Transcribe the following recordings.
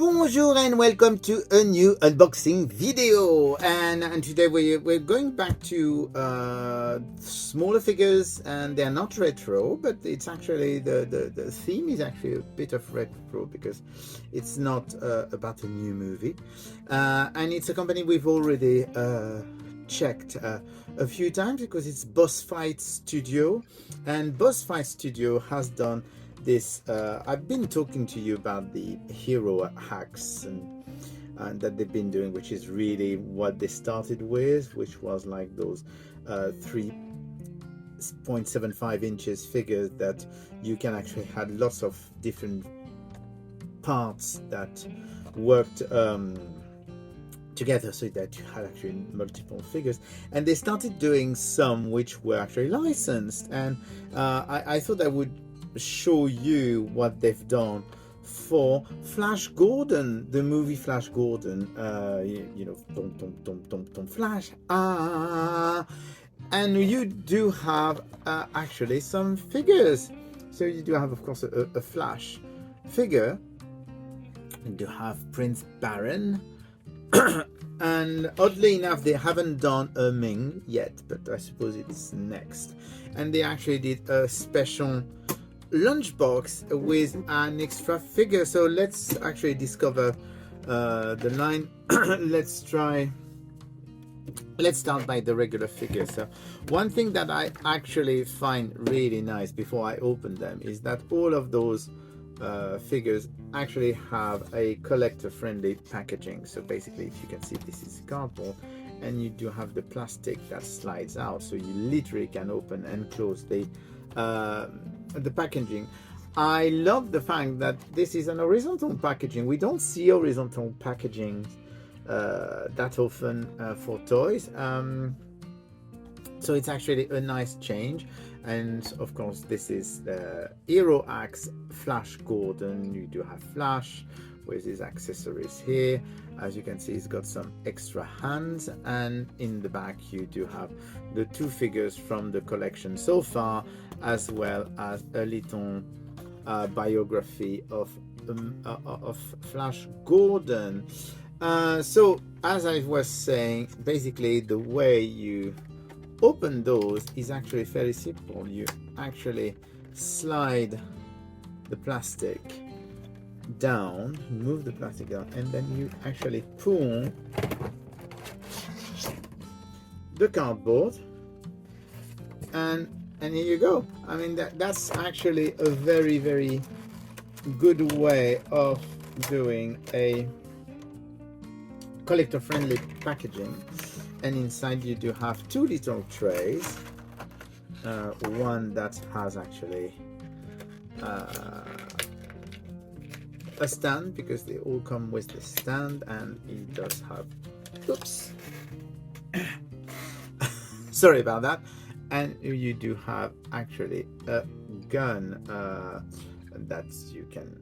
Bonjour and welcome to a new unboxing video, and today we're going back to smaller figures, and they're not retro, but it's actually the theme is actually a bit of retro because it's not about a new movie, and it's a company we've already checked a few times because it's Boss Fight Studio, and Boss Fight Studio has done this. I've been talking to you about the hero hacks and that they've been doing, which is really what they started with, which was like those 3.75 inches figures that you can actually have lots of different parts that worked together so that you had actually multiple figures, and they started doing some which were actually licensed, and I thought I would show you what they've done for Flash Gordon, the movie Flash Gordon. You know, tom Flash, and you do have actually some figures. So you do have, of course, a Flash figure. You do have Prince Barin. And oddly enough, they haven't done a Ming yet, but I suppose it's next. And they actually did a special lunchbox with an extra figure. So let's actually discover the line. Let's start by the regular figure. So one thing that I actually find really nice before I open them is that all of those figures actually have a collector friendly packaging. So basically, if you can see, this is cardboard, and you do have the plastic that slides out, so you literally can open and close the packaging. I love the fact that this is an horizontal packaging. We don't see horizontal packaging that often for toys, so it's actually a nice change. And of course, this is the Hero Axe Flash Gordon. You do have Flash with his accessories here. As you can see, he's got some extra hands, and in the back you do have the two figures from the collection so far, as well as a little biography of Flash Gordon. So as I was saying, basically the way you open those is actually fairly simple. You actually slide the plastic down, move the plastic down, and then you actually pull the cardboard, and here you go. I mean, that's actually a very good way of doing a collector friendly packaging. And inside you do have two little trays, one that has actually a stand, because they all come with the stand, and it does have, oops, sorry about that. And you do have actually a gun that you can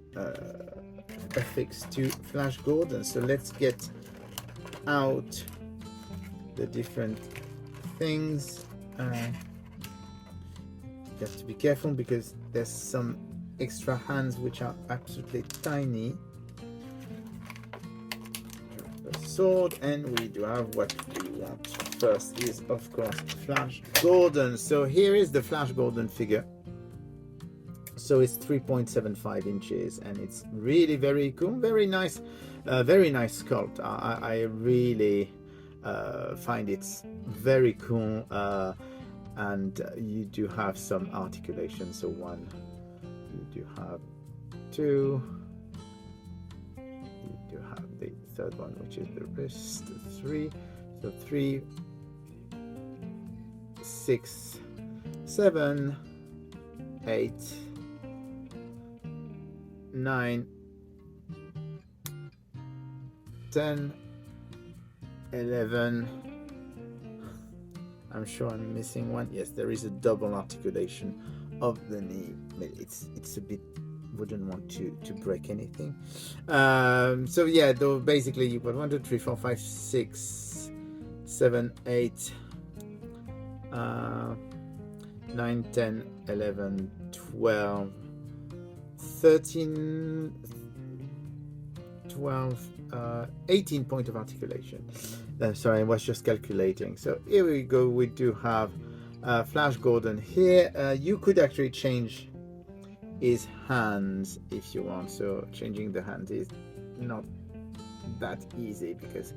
affix to Flash Gordon. So let's get out the different things. You have to be careful because there's some extra hands which are absolutely tiny. A sword, and we do have what we want. First is, of course, Flash Gordon. So here is the Flash Gordon figure. So it's 3.75 inches, and it's really very cool, very nice sculpt. I really find it's very cool, and you do have some articulation. So one, you do have two, you do have the third one, which is the wrist, three. So 3, 6, 7, 8, 9, 10, 11. I'm sure I'm missing one. Yes, there is a double articulation of the knee, but it's a bit, wouldn't want to break anything. So yeah, though basically you've got 1, 2, 3, 4, 5, 6, 7, 8, 9, 10, 11, 12, 13, 12, 18 point of articulation. Sorry, I was just calculating. So here we go. We do have Flash Gordon here. You could actually change his hands if you want. So changing the hands is not that easy because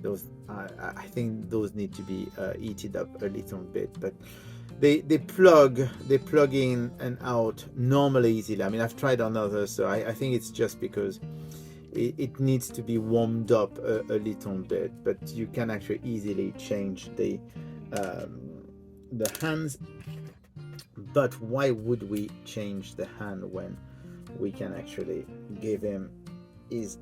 those I think those need to be heated up a little bit, but they plug in and out normally easily. I mean, I've tried on others, so I think it's just because it needs to be warmed up a little bit, but you can actually easily change the hands. But why would we change the hand when we can actually give him his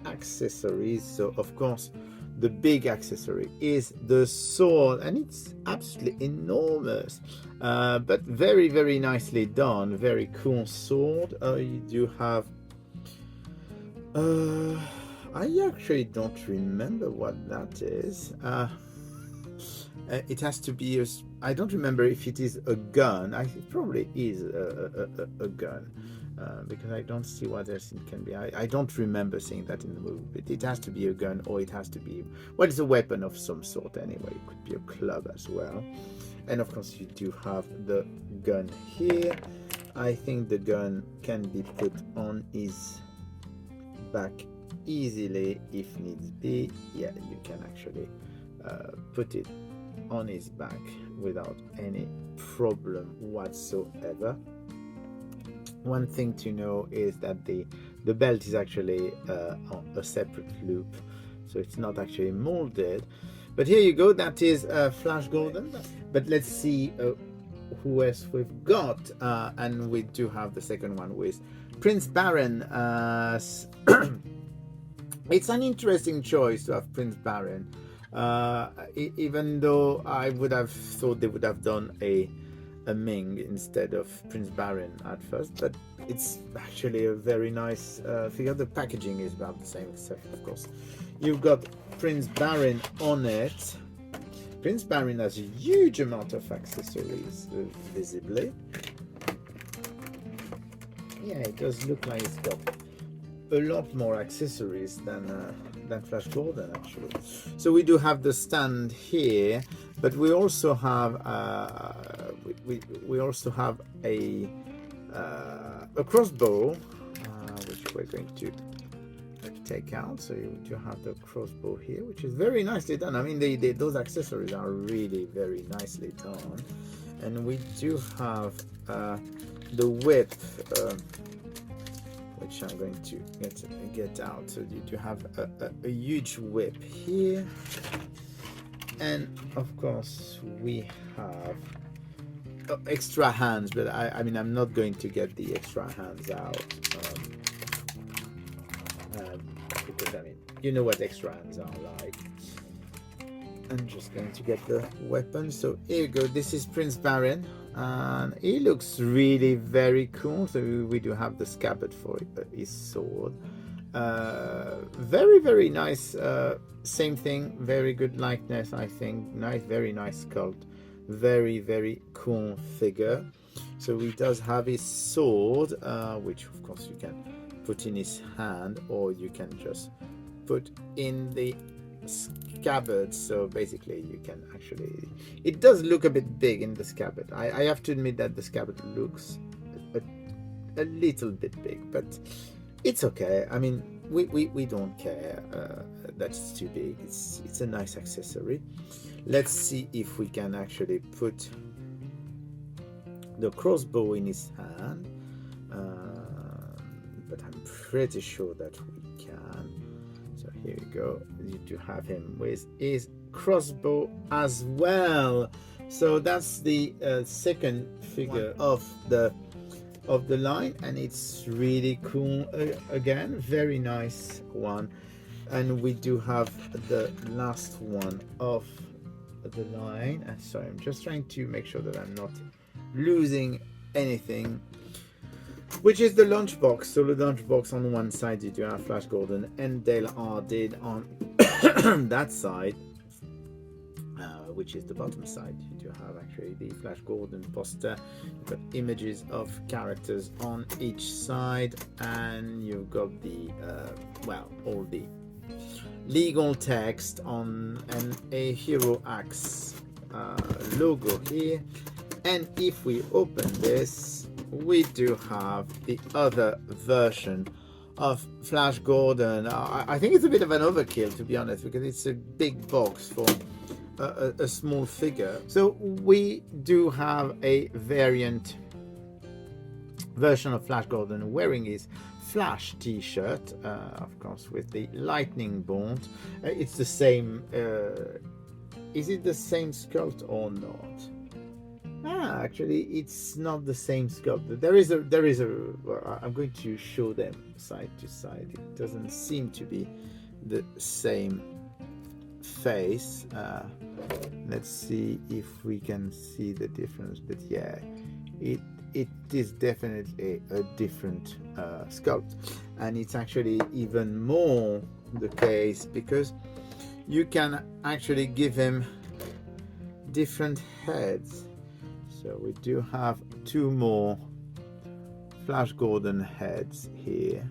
accessories? So of course the big accessory is the sword, and it's absolutely enormous, but very, very nicely done. Very cool sword. You do have I actually don't remember what that is. It has to be I don't remember if it is a gun. It probably is a gun, because I don't see what else it can be. I don't remember seeing that in the movie, but it has to be a gun, or it has to be, well, it's a weapon of some sort anyway. It could be a club as well. And of course you do have the gun here. I think the gun can be put on his back easily if needs be. Yeah, you can actually put it on his back without any problem whatsoever. One thing to know is that the belt is actually on a separate loop, so it's not actually molded. But here you go, that is Flash Gordon. But let's see who else we've got, and we do have the second one with Prince Barin. It's an interesting choice to have Prince Barin, even though I would have thought they would have done a Ming instead of Prince Barin at first, but it's actually a very nice figure. The packaging is about the same, except of course you've got Prince Barin on it. Prince Barin has a huge amount of accessories, visibly. Yeah, it does look like it's got a lot more accessories than Flash Gordon actually. So we do have the stand here, but we also have we also have a crossbow, which we're going to take out. So you do have the crossbow here, which is very nicely done. I mean, those accessories are really very nicely done. And we do have the whip, which I'm going to get out. So you do have a huge whip here, and of course we have extra hands, but I mean, I'm not going to get the extra hands out, because I mean, you know what extra hands are like. I'm just going to get the weapon. So here you go, this is Prince Barin, and he looks really very cool. So we do have the scabbard for his sword. Very, very nice. Same thing, very good likeness, I think. Nice, very nice sculpt. Very, very cool figure. So he does have his sword, which of course you can put in his hand, or you can just put in the scabbard. So basically you can actually, it does look a bit big in the scabbard. I have to admit that the scabbard looks a little bit big, but it's okay. I mean, we don't care that it's too big. It's a nice accessory. Let's see if we can actually put the crossbow in his hand, but I'm pretty sure that we can. So here you go. You do have him with his crossbow as well. So that's the second figure of the line, and it's really cool. Again, very nice one. And we do have the last one of the line. And sorry, I'm just trying to make sure that I'm not losing anything, which is the lunchbox. So the lunchbox, on one side you do have Flash Gordon and Dale Ardid on that side, which is the bottom side. You do have actually the Flash Gordon poster. You've got images of characters on each side, and you've got the all the legal text on a Hero Axe logo here. And if we open this, we do have the other version of Flash Gordon. I think it's a bit of an overkill, to be honest, because it's a big box for a small figure. So we do have a variant version of Flash Gordon wearing his Flash t-shirt, of course, with the lightning bolt. It's the same. Is it the same sculpt or not? Actually, it's not the same sculpt. There is a. I'm going to show them side to side. It doesn't seem to be the same face. Let's see if we can see the difference. But yeah, it is definitely a different sculpt, and it's actually even more the case because you can actually give him different heads. So we do have two more Flash Gordon heads here,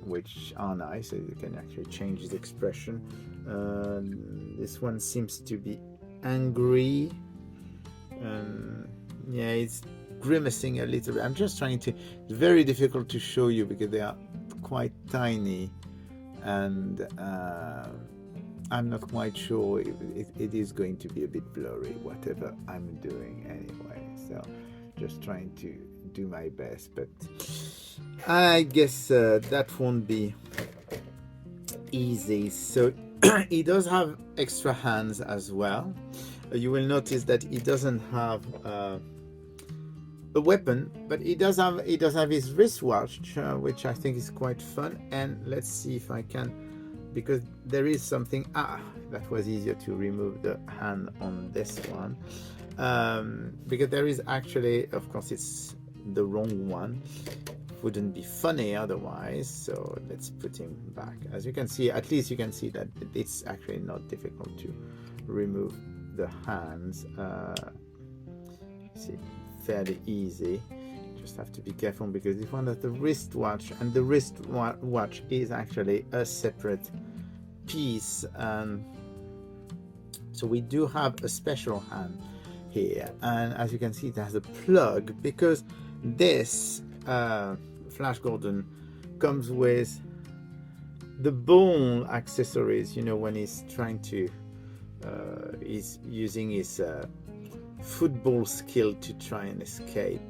which are nice. So you can actually change his expression. This one seems to be angry. Yeah, it's grimacing a little bit. I'm just trying to. It's very difficult to show you because they are quite tiny, and I'm not quite sure if it is going to be a bit blurry, whatever I'm doing anyway. So just trying to do my best, but I guess that won't be easy. So he does have extra hands as well. You will notice that he doesn't have a weapon, but he does have his wristwatch, which I think is quite fun. And let's see if I can, because there is something that was easier to remove the hand on this one, because there is actually, of course, it's the wrong one. Wouldn't be funny otherwise. So let's put him back. As you can see, at least you can see that it's actually not difficult to remove the hands. See, fairly easy. Just have to be careful because this one has the wristwatch, and the wristwatch is actually a separate piece. So we do have a special hand here, and as you can see, it has a plug because this Flash Gordon comes with the bone accessories. You know, when he's trying to he's using his football skill to try and escape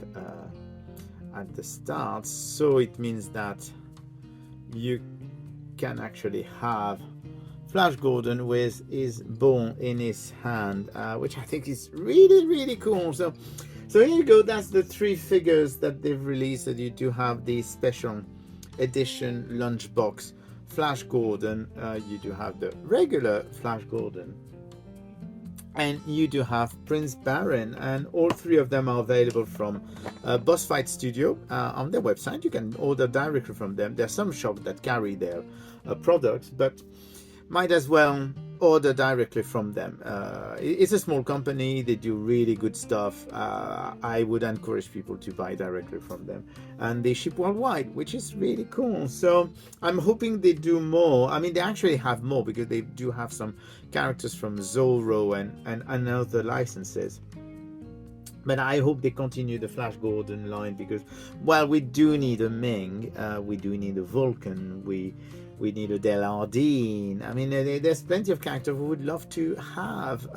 at the start. So it means that you can actually have Flash Gordon with his bone in his hand, which I think is really cool. So here you go. That's the three figures that they've released. And you do have the special edition lunchbox Flash Gordon. You do have the regular Flash Gordon, and you do have Prince Barin, and all three of them are available from Boss Fight Studio on their website. You can order directly from them. There are some shops that carry their products, but might as well order directly from them. It's a small company. They do really good stuff. I would encourage people to buy directly from them, and they ship worldwide, which is really cool. So I'm hoping they do more. I mean, they actually have more because they do have some characters from Zorro and other licenses. But I hope they continue the Flash Gordon line because, well, we do need a Ming, we do need a Vulcan, we need a Delardine. I mean, there's plenty of characters we would love to have,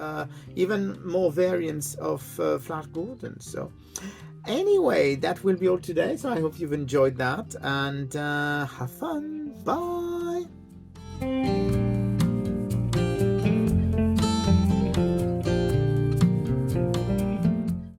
even more variants of Flash Gordon. So anyway, that will be all today. So I hope you've enjoyed that, and have fun. Bye.